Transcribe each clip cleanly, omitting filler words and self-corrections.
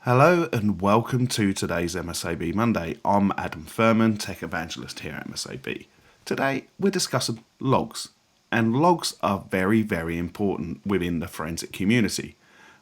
Hello and welcome to today's MSAB Monday. I'm Adam Furman, Tech Evangelist here at MSAB. Today we're discussing logs, and logs are very, very important within the forensic community.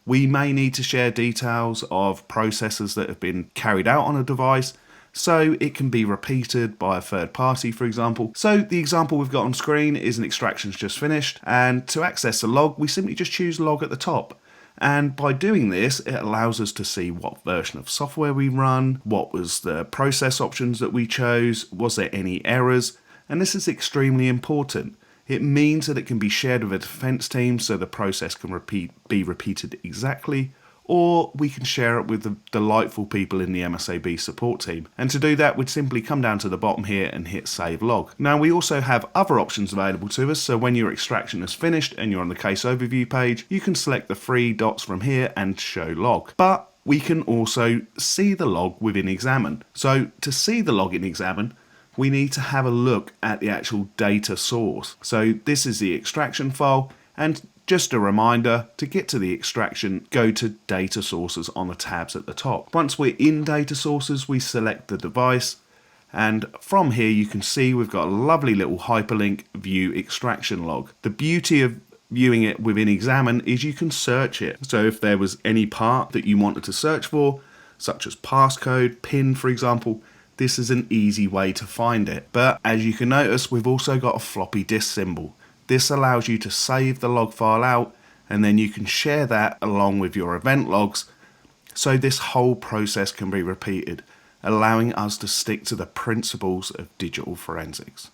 We may need to share details of processes that have been carried out on a device, so it can be repeated by a third party, for example. So the example we've got on screen is an extraction's just finished, and to access the log, we simply just choose log at the top. And by doing this, it allows us to see what version of software we run, what was the process options that we chose, was there any errors, and this is extremely important. It means that it can be shared with a defense team so the process can be repeated exactly, or we can share it with the delightful people in the MSAB support team. And to do that, we'd simply come down to the bottom here and hit Save Log. Now we also have other options available to us, so when your extraction is finished and you're on the case overview page, you can select the three dots from here and show log. But we can also see the log within XAMN. So to see the log in XAMN, we need to have a look at the actual data source. So this is the extraction file, and just a reminder, to get to the extraction, go to Data Sources on the tabs at the top. Once we're in Data Sources, we select the device, and from here you can see we've got a lovely little hyperlink View Extraction Log. The beauty of viewing it within XAMN is you can search it. So if there was any part that you wanted to search for, such as passcode, PIN for example, this is an easy way to find it. But as you can notice, we've also got a floppy disk symbol. This allows you to save the log file out, and then you can share that along with your event logs, so this whole process can be repeated, allowing us to stick to the principles of digital forensics.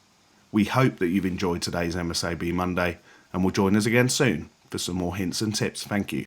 We hope that you've enjoyed today's MSAB Monday, and will join us again soon for some more hints and tips. Thank you.